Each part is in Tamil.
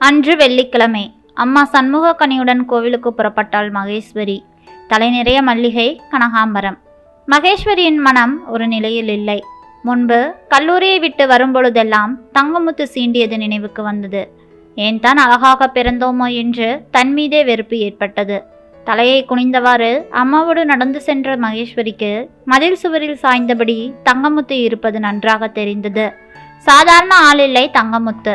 அன்று வெள்ளிக்கிழமை. அம்மா சண்முகக்கனியுடன் கோவிலுக்கு புறப்பட்டாள் மகேஸ்வரி. தலை நிறைய மல்லிகை, கனகாம்பரம். மகேஸ்வரியின் மனம் ஒரு நிலையில் இல்லை. முன்பு கல்லூரியை விட்டு வரும்பொழுதெல்லாம் தங்கமுத்து சீண்டியது நினைவுக்கு வந்தது. ஏன் தான் அழகாக பிறந்தோமோ என்று தன் மீதே வெறுப்பு ஏற்பட்டது. தலையை குனிந்தவாறு அம்மாவோடு நடந்து சென்ற மகேஸ்வரிக்கு மதில் சுவரில் சாய்ந்தபடி தங்கமுத்து இருப்பது நன்றாக தெரிந்தது. சாதாரண ஆளில்லை தங்கமுத்து.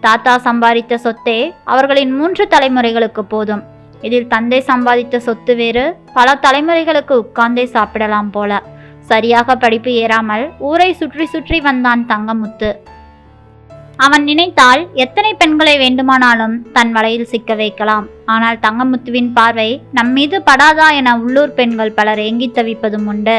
தாத்தா சம்பாதித்த சொத்தே அவர்களின் 3 தலைமுறைகளுக்கு போதும். இதில் தந்தை சம்பாதித்த சொத்து வேறு, பல தலைமுறைகளுக்கு உட்கார்ந்தே சாப்பிடலாம் போல. சரியாக படிப்பு ஏறாமல் ஊரை சுற்றி சுற்றி வந்தான் தங்கமுத்து. அவன் நினைத்தால் எத்தனை பெண்களை வேண்டுமானாலும் தன் வலையில் சிக்க வைக்கலாம். ஆனால் தங்கமுத்துவின் பார்வை நம்மீது படாதா என உள்ளூர் பெண்கள் பலர் ஏங்கி தவிப்பதும் உண்டு.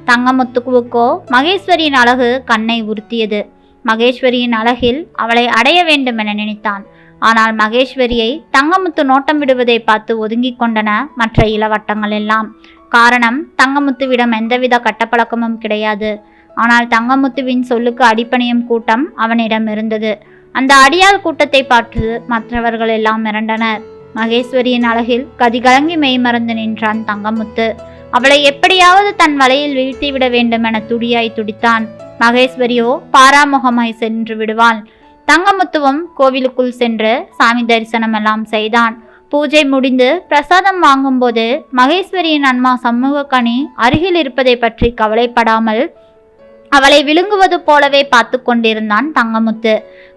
தங்கமுத்துவுக்கோ மகேஸ்வரியின் அழகு கண்ணை உறுத்தியது. மகேஸ்வரியின் அழகில் அவளை அடைய வேண்டும் என நினைத்தான். ஆனால் மகேஸ்வரியை தங்கமுத்து நோட்டம் விடுவதை பார்த்து ஒதுங்கிக் கொண்டன மற்ற இளவட்டங்கள் எல்லாம். காரணம், தங்கமுத்துவிடம் எந்தவித கட்டப்பழக்கமும் கிடையாது. ஆனால் தங்கமுத்துவின் சொல்லுக்கு அடிப்பணியும் கூட்டம் அவனிடம் இருந்தது. அந்த அடியாள் கூட்டத்தை பார்த்து மற்றவர்கள் எல்லாம் மிரண்டனர். மகேஸ்வரியின் அழகில் கதிகலங்கி மெய்மறந்து நின்றான் தங்கமுத்து. அவளை எப்படியாவது தன் வலையில் வீழ்த்திவிட வேண்டும் என துடியாய் துடித்தான். மகேஸ்வரியோ பாராமுகமாய் சென்று விடுவாள். தங்கமுத்துவும் கோவிலுக்குள் சென்று சாமி தரிசனம் எல்லாம் செய்தான். பூஜை முடிந்து பிரசாதம் வாங்கும்போது மகேஸ்வரியின் அம்மா சண்முகக்கனி அருகில் இருப்பதை பற்றி கவலைப்படாமல் அவளை விழுங்குவது போலவே பார்த்து கொண்டிருந்தான் தங்கமுத்து.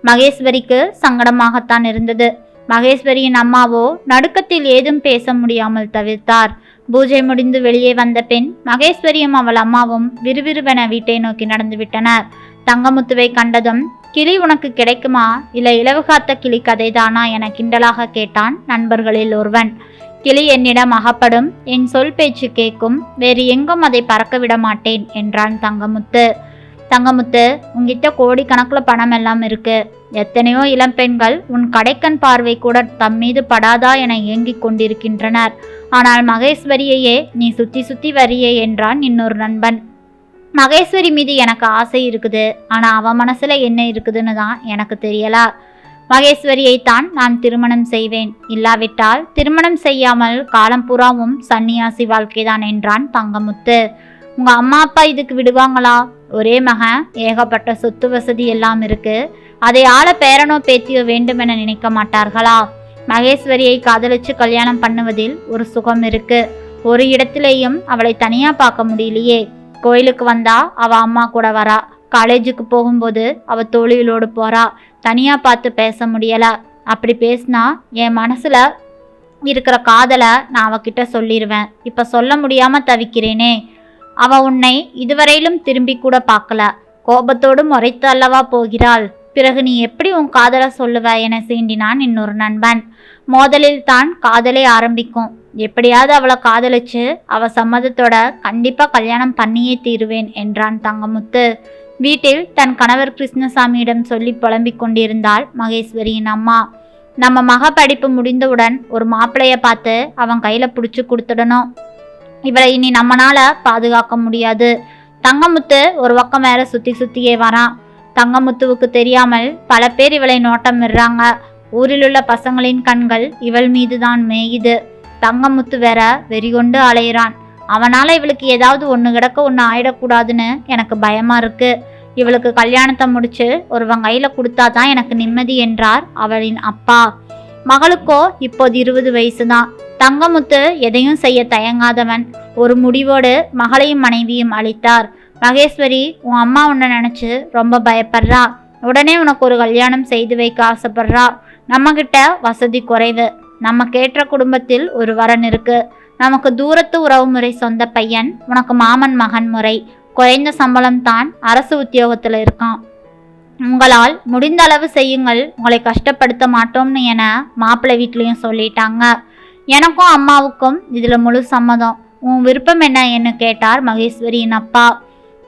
மகேஸ்வரிக்கு சங்கடமாகத்தான் இருந்தது. மகேஸ்வரியின் அம்மாவோ நடுக்கத்தில் ஏதும் பேச முடியாமல் தவிர்த்தார். பூஜை முடிந்து வெளியே வந்த பின் மகேஸ்வரியும் அவள் அம்மாவும் விறுவிறுவென வீட்டை நோக்கி நடந்து விட்டனர். தங்கமுத்துவை கண்டதும், கிளி உனக்கு கிடைக்குமா, இல்லை இலவுகாத்த கிளி கதைதானா என கிண்டலாக கேட்டான் நண்பர்களில் ஒருவன். கிளி என்னிடம் அகப்படும், என் சொல் பேச்சு கேட்கும், வேறு எங்கும் அதை பறக்க விட மாட்டேன் என்றான் தங்கமுத்து. தங்கமுத்து, உன்கிட்ட கோடிக்கணக்கில் பணம் எல்லாம் இருக்கு. எத்தனையோ இளம்பெண்கள் உன் கடைக்கண் பார்வை கூட தம்மீது படாதா என ஏங்கிக் கொண்டிருக்கின்றனர். ஆனால் மகேஸ்வரியையே நீ சுத்தி சுத்தி வரியே என்றான் இன்னொரு நண்பன். மகேஸ்வரி மீது எனக்கு ஆசை இருக்குது, ஆனா அவ மனசுல என்ன இருக்குதுன்னு தான் எனக்கு தெரியல. மகேஸ்வரியைத்தான் நான் திருமணம் செய்வேன். இல்லாவிட்டால் திருமணம் செய்யாமல் காலம் புறாவும் சன்னியாசி வாழ்க்கைதான் என்றான் தங்கமுத்து. உங்க அம்மா அப்பா இதுக்கு விடுவாங்களா? ஒரே மகன், ஏகப்பட்ட சொத்து வசதி எல்லாம் இருக்கு. அதை ஆள பேரனோ பேத்தியோ வேண்டும் என நினைக்க மாட்டார்களா? மகேஸ்வரியை காதலிச்சு கல்யாணம் பண்ணுவதில் ஒரு சுகம் இருக்கு. ஒரு இடத்திலேயும் அவளை தனியா பார்க்க முடியலையே. கோயிலுக்கு வந்தா அவ அம்மா கூட வரா. காலேஜுக்கு போகும்போது அவ தோழிகளோடு போறா. தனியா பார்த்து பேச முடியல. அப்படி பேசினா என் மனசுல இருக்கிற காதலை நான் அவகிட்ட சொல்லிடுவேன். இப்ப சொல்ல முடியாம தவிக்கிறேனே. அவ உன்னை இதுவரையிலும் திரும்பி கூட பார்க்கல. கோபத்தோடு முறைத்து அல்லவா போகிறாள். பிறகு நீ எப்படி உன் காதலை சொல்லுவ என சீண்டினான் இன்னொரு நண்பன். மோதலில் தான் காதலே ஆரம்பிக்கும். எப்படியாவது அவளை காதலிச்சு அவ சம்மதத்தோட கண்டிப்பா கல்யாணம் பண்ணியே தீருவேன் என்றான் தங்கமுத்து. வீட்டில் தன் கணவர் கிருஷ்ணசாமியிடம் சொல்லி புலம்பிக் கொண்டிருந்தாள் மகேஸ்வரியின் அம்மா. நம்ம மக படிப்பு முடிந்தவுடன் ஒரு மாப்பிள்ளைய பார்த்து அவன் கையில பிடிச்சு கொடுத்துடணும். இவளை இனி நம்மனால பாதுகாக்க முடியாது. தங்கமுத்து ஒரு பக்கம் வேற சுத்தி சுத்தியே வரான். தங்கமுத்துவுக்கு தெரியாமல் பல பேர் இவளை நோட்டம் விடுறாங்க. ஊரில் உள்ள பசங்களின் கண்கள் இவள் மீதுதான் மேயுது. தங்கமுத்து வேற வெறிகொண்டு அலையிறான். அவனால இவளுக்கு ஏதாவது ஒன்று கிடக்க ஒன்று ஆயிடக்கூடாதுன்னு எனக்கு பயமா இருக்கு. இவளுக்கு கல்யாணத்தை முடிச்சு ஒருவன் கையில கொடுத்தாதான் எனக்கு நிம்மதி என்றார் அவளின் அப்பா. மகளுக்கோ இப்போது 20 வயசுதான். தங்கமுத்து எதையும் செய்ய தயங்காதவன். ஒரு முடிவோடு மகளையும் மனைவியும் அளித்தார். மகேஸ்வரி, உன் அம்மா உன்னை நினைச்சு ரொம்ப பயப்படுறா. உடனே உனக்கு ஒரு கல்யாணம் செய்து வைக்க ஆசைப்படுறா. நம்ம கிட்ட வசதி குறைவு. நம்ம கேட்ட குடும்பத்தில் ஒரு வரன் இருக்கு. நமக்கு தூரத்து உறவு முறை சொந்த பையன். உனக்கு மாமன் மகன் முறை. குறைந்த சம்பளம் தான், அரசு உத்தியோகத்துல இருக்கான். உங்களால் முடிந்த அளவு செய்யுங்கள், உங்களை கஷ்டப்படுத்த மாட்டோம்னு என மாப்பிள்ளை வீட்லயும் சொல்லிட்டாங்க. எனக்கும் அம்மாவுக்கும் இதுல முழு சம்மதம். உன் விருப்பம் என்ன கேட்டார் மகேஸ்வரியின் அப்பா.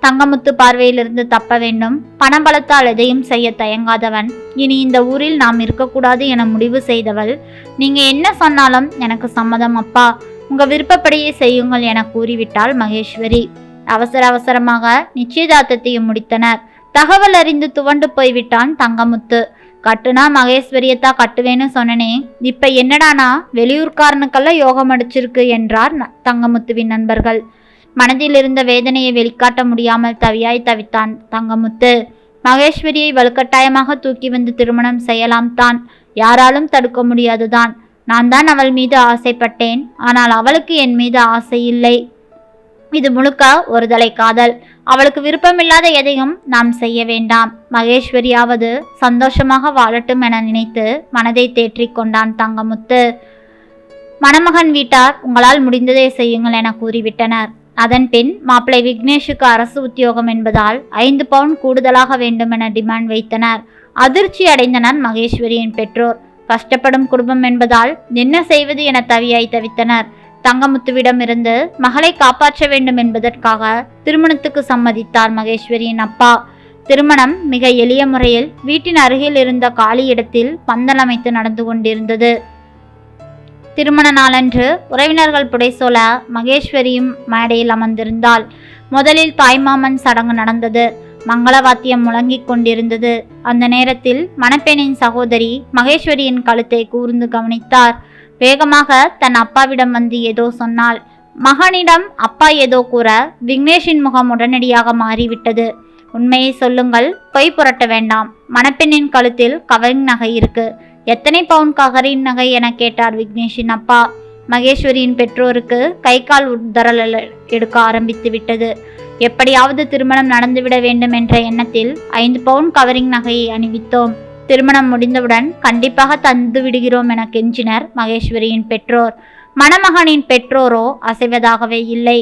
தங்கமுத்து பார்வையிலிருந்து தப்ப வேண்டும். பணம் பலத்தால் எதையும் செய்ய தயங்காதவன். இனி இந்த ஊரில் நாம் இருக்கக்கூடாது என முடிவு செய்தவள். நீங்க என்ன சொன்னாலும் எனக்கு சம்மதம் அப்பா. உங்க விருப்பப்படியே செய்யுங்கள் என கூறிவிட்டாள் மகேஸ்வரி. அவசர அவசரமாக நிச்சயதார்த்தத்தையும் முடித்தனர். தகவல் அறிந்து துவண்டு போய்விட்டான் தங்கமுத்து. கட்டுனா மகேஸ்வரியத்தான் கட்டுவேன்னு சொன்னனே, இப்ப என்னடானா வெளியூர்காரனுக்கெல்லாம் யோகம் அடிச்சிருக்கு என்றார் தங்கமுத்துவின் நண்பர்கள். மனதில் இருந்த வேதனையை வெளிக்காட்ட முடியாமல் தவியாய் தவித்தான் தங்கமுத்து. மகேஸ்வரியை வலுக்கட்டாயமாக தூக்கி வந்து திருமணம் செய்யலாம் தான், யாராலும் தடுக்க முடியாதுதான். நான் தான் அவள் மீது ஆசைப்பட்டேன், ஆனால் அவளுக்கு என் மீது ஆசை இல்லை. இது முழுக்க ஒருதலை காதல். அவளுக்கு விருப்பமில்லாத எதையும் நாம் செய்ய வேண்டாம். மகேஸ்வரியாவது சந்தோஷமாக வாழட்டும் என நினைத்து மனதை தேற்றிக் கொண்டான் தங்கமுத்து. மணமகன் வீட்டார் உங்களால் முடிந்ததை செய்யுங்கள் என கூறிவிட்டனர். அதன் பின் மாப்பிள்ளை விக்னேஷுக்கு அரசு உத்தியோகம் என்பதால் 5 பவுன் கூடுதலாக வேண்டும் என டிமாண்ட் வைத்தனர். அதிர்ச்சி அடைந்தனர் மகேஸ்வரியின் பெற்றோர். கஷ்டப்படும் குடும்பம் என்பதால் என்ன செய்வது என தவியாய் தவித்தனர். தங்கமுத்துவிடமிருந்து மகளை காப்பாற்ற வேண்டும் என்பதற்காக திருமணத்துக்கு சம்மதித்தார் மகேஸ்வரியின் அப்பா. திருமணம் மிக எளிய முறையில் வீட்டின் அருகில் இருந்த காலி இடத்தில் பந்தல் அமைத்து நடந்து கொண்டிருந்தது. திருமண நாளன்று உறவினர்கள் புடைசூழ மகேஸ்வரியும் மேடையில் அமர்ந்திருந்தாள். முதலில் தாய்மாமன் சடங்கு நடந்தது. மங்களவாத்தியம் முழங்கிக் கொண்டிருந்தது. அந்த நேரத்தில் மணப்பெண்ணின் சகோதரி மகேஸ்வரியின் கழுத்தை கூர்ந்து கவனித்தார். வேகமாக தன் அப்பாவிடம் வந்து ஏதோ சொன்னாள். மகனிடம் அப்பா ஏதோ கூற விக்னேஷின் முகம் உடனடியாக மாறிவிட்டது. உண்மையை சொல்லுங்கள், பொய் புரட்ட வேண்டாம். மணப்பெண்ணின் கழுத்தில் கவரிங் நகை இருக்கு. எத்தனை பவுன் கவரிங் நகை என கேட்டார் விக்னேஷின் அப்பா. மகேஸ்வரியின் பெற்றோருக்கு கை கால் உதறல் எடுக்க ஆரம்பித்து விட்டது. எப்படியாவது திருமணம் நடந்துவிட வேண்டும் என்ற எண்ணத்தில் 5 பவுன் கவரிங் நகையை அணிவித்தோம். திருமணம் முடிந்தவுடன் கண்டிப்பாக தந்து விடுகிறோம் என கெஞ்சினர் மகேஸ்வரியின் பெற்றோர். மணமகனின் பெற்றோரோ அசைவதாகவே இல்லை.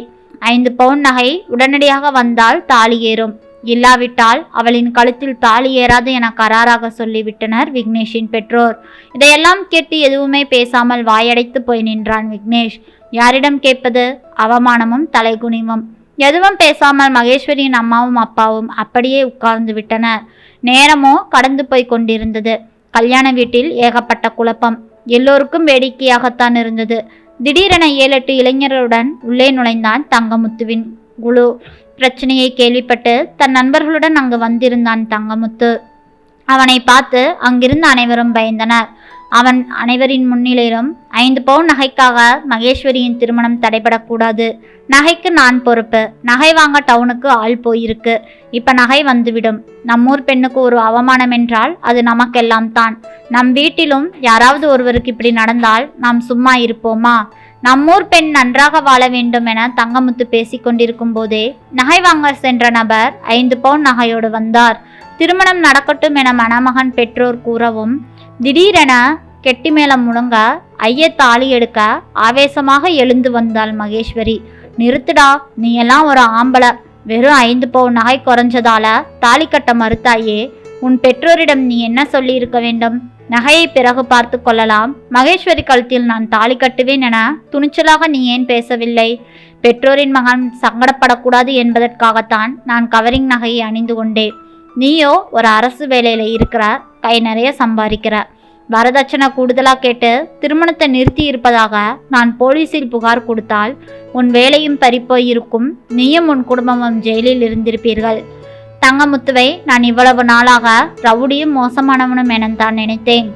5 பவுன் நகை உடனடியாக வந்தால் தாலி ஏறும், இல்லாவிட்டால் அவளின் கழுத்தில் தாலி ஏறாது என கராராக சொல்லிவிட்டனர் விக்னேஷின் பெற்றோர். இதையெல்லாம் கேட்டு எதுவுமே பேசாமல் வாயடைத்து போய் நின்றான் விக்னேஷ். யாரிடம் கேட்பது? அவமானமும் தலைகுனிவும். எதுவும் பேசாமல் மகேஸ்வரியின் அம்மாவும் அப்பாவும் அப்படியே உட்கார்ந்து விட்டனர். நேரமோ கடந்து போய் கொண்டிருந்தது. கல்யாண வீட்டில் ஏகப்பட்ட குழப்பம். எல்லோருக்கும் வேடிக்கையாகத்தான் இருந்தது. திடீரென 7-8 இளைஞர்களுடன் உள்ளே நுழைந்தான் தங்கமுத்துவின் குழு. பிரச்சனையை கேள்விப்பட்டு தன் நண்பர்களுடன் அங்கு வந்திருந்தான் தங்கமுத்து. அவனை பார்த்து அங்கிருந்த அனைவரும் பயந்தனர். அவன் அனைவரின் முன்னிலையிலும் 5 பவுன் நகைக்காக மகேஸ்வரியின் திருமணம் தடைபடக்கூடாது. நகைக்கு நான் பொறுப்பு. நகை வாங்க டவுனுக்கு ஆள் போயிருக்கு. இப்ப நகை வந்துவிடும். நம்மூர் பெண்ணுக்கு ஒரு அவமானம் என்றால் அது நமக்கெல்லாம் தான். நம் வீட்டிலும் யாராவது ஒருவருக்கு இப்படி நடந்தால் நாம் சும்மா இருப்போமா? நம்மூர் பெண் நன்றாக வாழ வேண்டும் என தங்கமுத்து பேசிக்கொண்டிருக்கும் போதே நகை வாங்க சென்ற நபர் 5 பவுன் நகையோடு வந்தார். திருமணம் நடக்கட்டும் என மணமகன் பெற்றோர் கூறவும் திடீரென கெட்டி மேளம் முழங்க ஐய தாலி எடுக்க ஆவேசமாக எழுந்து வந்தாள் மகேஸ்வரி. நிறுத்துடா, நீ எல்லாம் ஒரு ஆம்பளை. வெறும் 5 பவுன் நகை குறைஞ்சதால தாலி கட்ட மறுத்தாயே. உன் பெற்றோரிடம் நீ என்ன சொல்லி இருக்க வேண்டும்? நகையை பிறகு பார்த்து கொள்ளலாம். மகேஸ்வரி கழுத்தில் நான் தாலி கட்டுவேன் என துணிச்சலாக நீ ஏன் பேசவில்லை? பெற்றோரின் மகன் சங்கடப்படக்கூடாது என்பதற்காகத்தான் நான் கவரிங் நகையை அணிந்து கொண்டேன். நீயோ ஒரு அரசு வேலையில இருக்கிற, கை நிறைய சம்பாதிக்கிற. வரதட்சணை கூடுதலா கேட்டு திருமணத்தை நிறுத்தி இருப்பதாக நான் போலீசில் புகார் கொடுத்தால் உன் வேலையும் பறிப்போய் இருக்கும். நீயும் உன் குடும்பமும் ஜெயிலில் இருந்திருப்பீர்கள். தங்கமுத்துவை நான் இவ்வளவு நாளாக ரவுடியும் மோசமானவனும் என தான் நினைத்தேன்.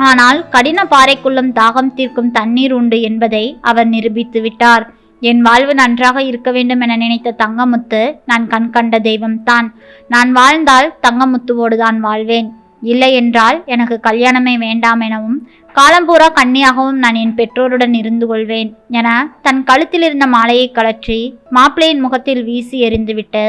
ஆனால் கடின பாறைக்குள்ளும் தாகம் தீர்க்கும் தண்ணீர் உண்டு என்பதை அவர் நிரூபித்து விட்டார். என் வாழ்வு நன்றாக இருக்க வேண்டும் என நினைத்த தங்கமுத்து நான் கண் கண்ட தெய்வம்தான். நான் வாழ்ந்தால் தங்கமுத்துவோடு தான் வாழ்வேன். இல்லை என்றால் எனக்கு கல்யாணமே வேண்டாம் எனவும் காலம்பூரா கன்னியாகவும் நான் என் பெற்றோருடன் இருந்து கொள்வேன் என தன் கழுத்தில் இருந்த மாலையை கழற்றி மாப்பிள்ளையின் முகத்தில் வீசி எறிந்துவிட்டு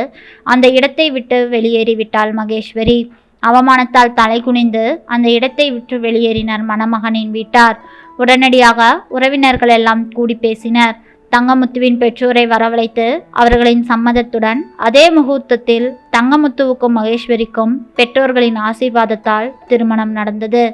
அந்த இடத்தை விட்டு வெளியேறிவிட்டாள் மகேஸ்வரி. அவமானத்தால் தலை குனிந்து அந்த இடத்தை விட்டு வெளியேறினர் மணமகனின் வீட்டார். உடனடியாக உறவினர்கள் எல்லாம் கூடி பேசினர். தங்கமுத்துவின் பெற்றோரை வரவழைத்து அவர்களின் சம்மதத்துடன் அதே முகூர்த்தத்தில் தங்கமுத்துவுக்கும் மகேஸ்வரிக்கும் பெற்றோர்களின் ஆசீர்வாதத்தால் திருமணம் நடந்தது.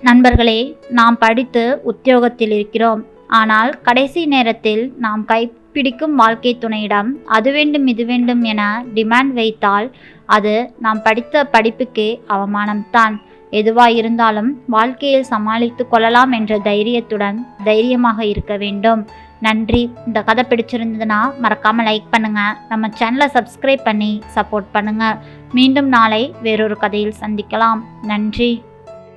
நண்பர்களே, நாம் படித்து உத்தியோகத்தில் இருக்கிறோம். ஆனால் கடைசி நேரத்தில் நாம் கைப்பிடிக்கும் வாழ்க்கை துணையிடம் அது வேண்டும் இது வேண்டும் என டிமாண்ட் வைத்தால் அது நாம் படித்த படிப்புக்கே அவமானம்தான். எதுவாயிருந்தாலும் வாழ்க்கையில் சமாளித்து கொள்ளலாம் என்ற தைரியத்துடன் தைரியமாக இருக்க வேண்டும். நன்றி. இந்த கதை பிடிச்சிருந்ததுன்னா மறக்காமல் லைக் பண்ணுங்கள். நம்ம சேனலை சப்ஸ்கிரைப் பண்ணி சப்போர்ட் பண்ணுங்கள். மீண்டும் நாளை வேறொரு கதையில் சந்திக்கலாம். நன்றி.